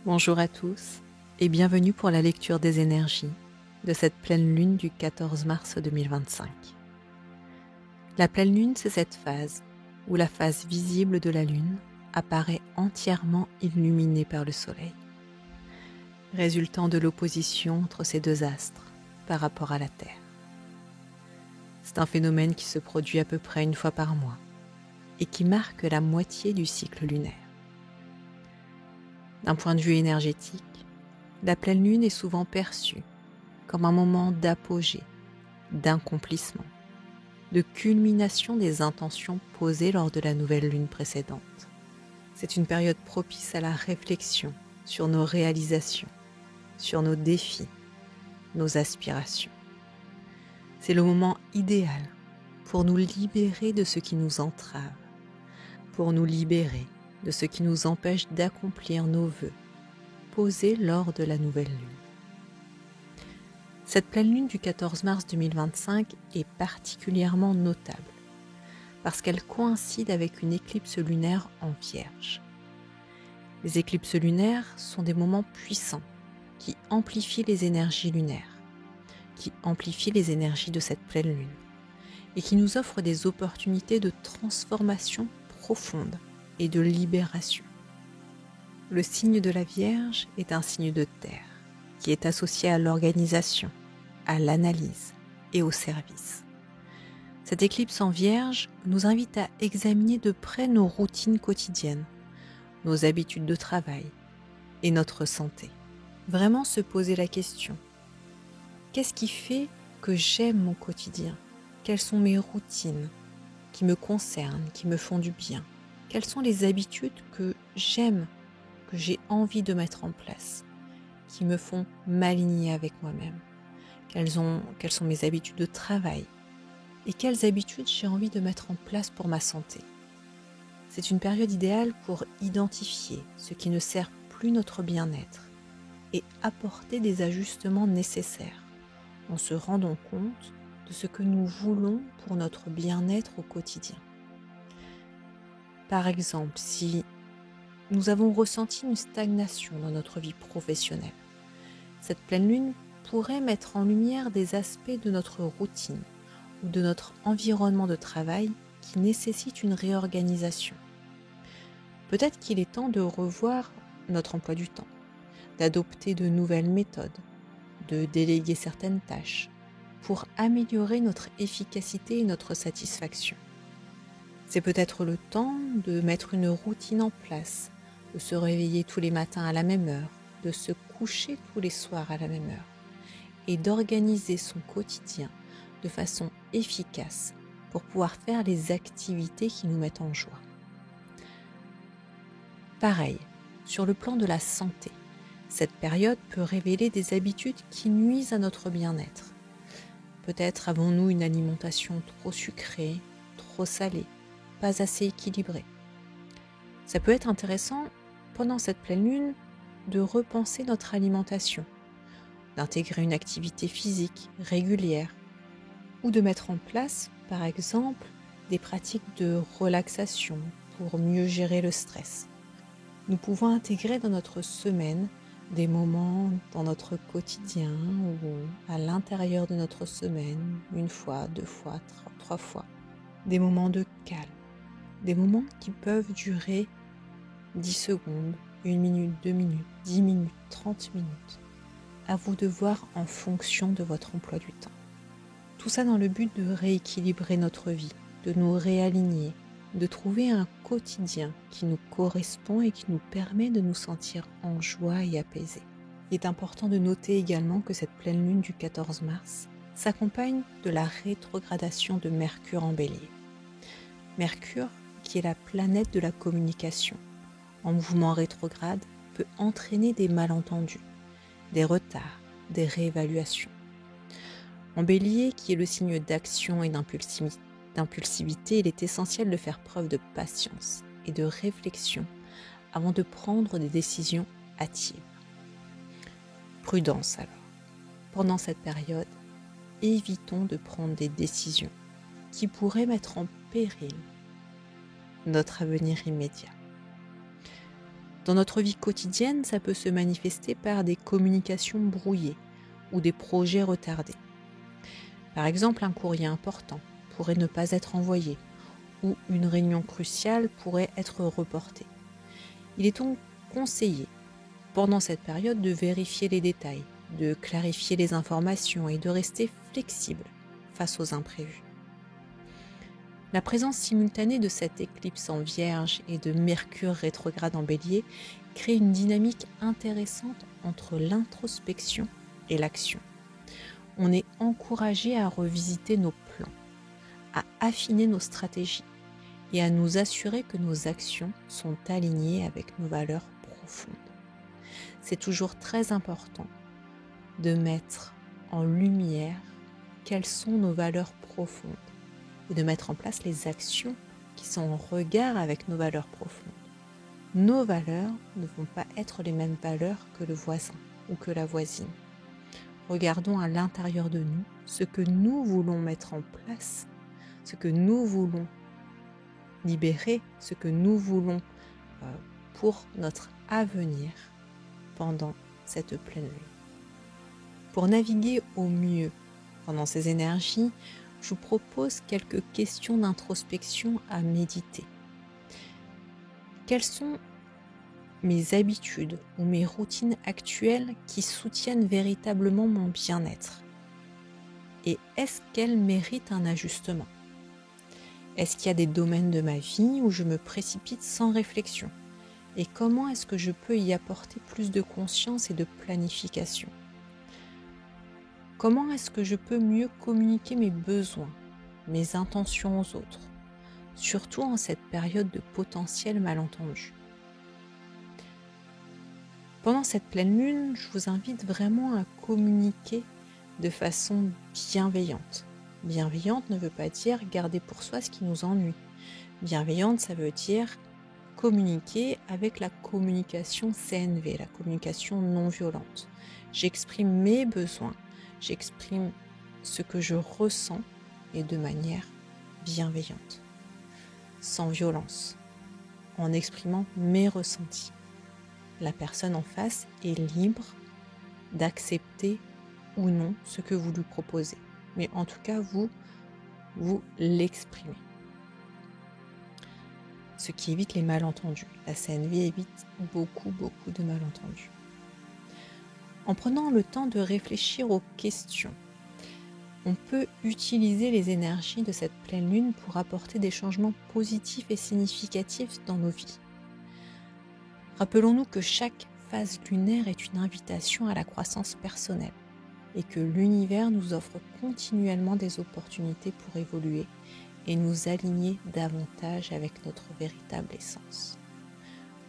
Bonjour à tous et bienvenue pour la lecture des énergies de cette pleine lune du 14 mars 2025. La pleine lune, c'est cette phase où la face visible de la lune apparaît entièrement illuminée par le soleil, résultant de l'opposition entre ces deux astres par rapport à la Terre. C'est un phénomène qui se produit à peu près une fois par mois et qui marque la moitié du cycle lunaire. D'un point de vue énergétique, la pleine lune est souvent perçue comme un moment d'apogée, d'accomplissement, de culmination des intentions posées lors de la nouvelle lune précédente. C'est une période propice à la réflexion sur nos réalisations, sur nos défis, nos aspirations. C'est le moment idéal pour nous libérer de ce qui nous entrave, pour nous libérer de ce qui nous empêche d'accomplir nos vœux posés lors de la nouvelle lune. Cette pleine lune du 14 mars 2025 est particulièrement notable parce qu'elle coïncide avec une éclipse lunaire en Vierge. Les éclipses lunaires sont des moments puissants qui amplifient les énergies lunaires, qui amplifient les énergies de cette pleine lune et qui nous offrent des opportunités de transformation profonde et de libération. Le signe de la Vierge est un signe de terre qui est associé à l'organisation, à l'analyse et au service. Cette éclipse en Vierge nous invite à examiner de près nos routines quotidiennes, nos habitudes de travail et notre santé. Vraiment se poser la question, qu'est-ce qui fait que j'aime mon quotidien? Quelles sont mes routines qui me concernent, qui me font du bien? Quelles sont les habitudes que j'aime, que j'ai envie de mettre en place, qui me font m'aligner avec moi-même? Quelles sont mes habitudes de travail et quelles habitudes j'ai envie de mettre en place pour ma santé. C'est une période idéale pour identifier ce qui ne sert plus notre bien-être et apporter des ajustements nécessaires en se rendant compte de ce que nous voulons pour notre bien-être au quotidien. Par exemple, si nous avons ressenti une stagnation dans notre vie professionnelle, cette pleine lune pourrait mettre en lumière des aspects de notre routine ou de notre environnement de travail qui nécessitent une réorganisation. Peut-être qu'il est temps de revoir notre emploi du temps, d'adopter de nouvelles méthodes, de déléguer certaines tâches pour améliorer notre efficacité et notre satisfaction. C'est peut-être le temps de mettre une routine en place, de se réveiller tous les matins à la même heure, de se coucher tous les soirs à la même heure et d'organiser son quotidien de façon efficace pour pouvoir faire les activités qui nous mettent en joie. Pareil, sur le plan de la santé, cette période peut révéler des habitudes qui nuisent à notre bien-être. Peut-être avons-nous une alimentation trop sucrée, trop salée, pas assez équilibrée. Ça peut être intéressant, pendant cette pleine lune, de repenser notre alimentation, d'intégrer une activité physique régulière ou de mettre en place, par exemple, des pratiques de relaxation pour mieux gérer le stress. Nous pouvons intégrer dans notre semaine des moments dans notre quotidien ou à l'intérieur de notre semaine, 1 fois, 2 fois, 3 fois, des moments de calme, des moments qui peuvent durer 10 secondes, 1 minute, 2 minutes, 10 minutes, 30 minutes. À vous de voir en fonction de votre emploi du temps. Tout ça dans le but de rééquilibrer notre vie, de nous réaligner, de trouver un quotidien qui nous correspond et qui nous permet de nous sentir en joie et apaisés. Il est important de noter également que cette pleine lune du 14 mars s'accompagne de la rétrogradation de Mercure en Bélier. Mercure, qui est la planète de la communication, en mouvement rétrograde, peut entraîner des malentendus, des retards, des réévaluations. En Bélier, qui est le signe d'action et d'impulsivité, il est essentiel de faire preuve de patience et de réflexion avant de prendre des décisions hâtives. Prudence alors. Pendant cette période, évitons de prendre des décisions qui pourraient mettre en péril notre avenir immédiat. Dans notre vie quotidienne, ça peut se manifester par des communications brouillées ou des projets retardés. Par exemple, un courrier important pourrait ne pas être envoyé ou une réunion cruciale pourrait être reportée. Il est donc conseillé, pendant cette période, de vérifier les détails, de clarifier les informations et de rester flexible face aux imprévus. La présence simultanée de cette éclipse en Vierge et de Mercure rétrograde en Bélier crée une dynamique intéressante entre l'introspection et l'action. On est encouragé à revisiter nos plans, à affiner nos stratégies et à nous assurer que nos actions sont alignées avec nos valeurs profondes. C'est toujours très important de mettre en lumière quelles sont nos valeurs profondes et de mettre en place les actions qui sont en regard avec nos valeurs profondes. Nos valeurs ne vont pas être les mêmes valeurs que le voisin ou que la voisine. Regardons à l'intérieur de nous ce que nous voulons mettre en place, ce que nous voulons libérer, ce que nous voulons pour notre avenir pendant cette pleine lune. Pour naviguer au mieux pendant ces énergies, je vous propose quelques questions d'introspection à méditer. Quelles sont mes habitudes ou mes routines actuelles qui soutiennent véritablement mon bien-être? Et est-ce qu'elles méritent un ajustement? Est-ce qu'il y a des domaines de ma vie où je me précipite sans réflexion? Et comment est-ce que je peux y apporter plus de conscience et de planification? Comment est-ce que je peux mieux communiquer mes besoins, mes intentions aux autres, surtout en cette période de potentiel malentendu? Pendant cette pleine lune, je vous invite vraiment à communiquer de façon bienveillante. Bienveillante ne veut pas dire garder pour soi ce qui nous ennuie. Bienveillante, ça veut dire communiquer avec la communication CNV, la communication non violente. J'exprime mes besoins, j'exprime ce que je ressens et de manière bienveillante, sans violence, en exprimant mes ressentis. La personne en face est libre d'accepter ou non ce que vous lui proposez. Mais en tout cas, vous l'exprimez. Ce qui évite les malentendus. La CNV évite beaucoup de malentendus. En prenant le temps de réfléchir aux questions, on peut utiliser les énergies de cette pleine lune pour apporter des changements positifs et significatifs dans nos vies. Rappelons-nous que chaque phase lunaire est une invitation à la croissance personnelle et que l'univers nous offre continuellement des opportunités pour évoluer et nous aligner davantage avec notre véritable essence.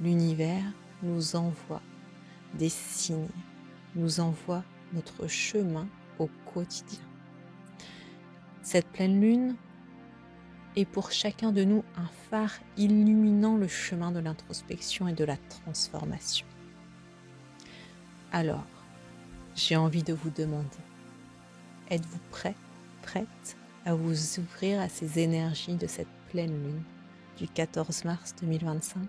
L'univers nous envoie des signes, nous envoie notre chemin au quotidien. Cette pleine lune est pour chacun de nous un phare illuminant le chemin de l'introspection et de la transformation. Alors, j'ai envie de vous demander, êtes-vous prête à vous ouvrir à ces énergies de cette pleine lune du 14 mars 2025?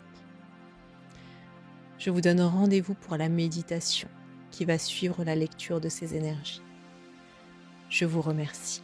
Je vous donne rendez-vous pour la méditation qui va suivre la lecture de ces énergies. Je vous remercie.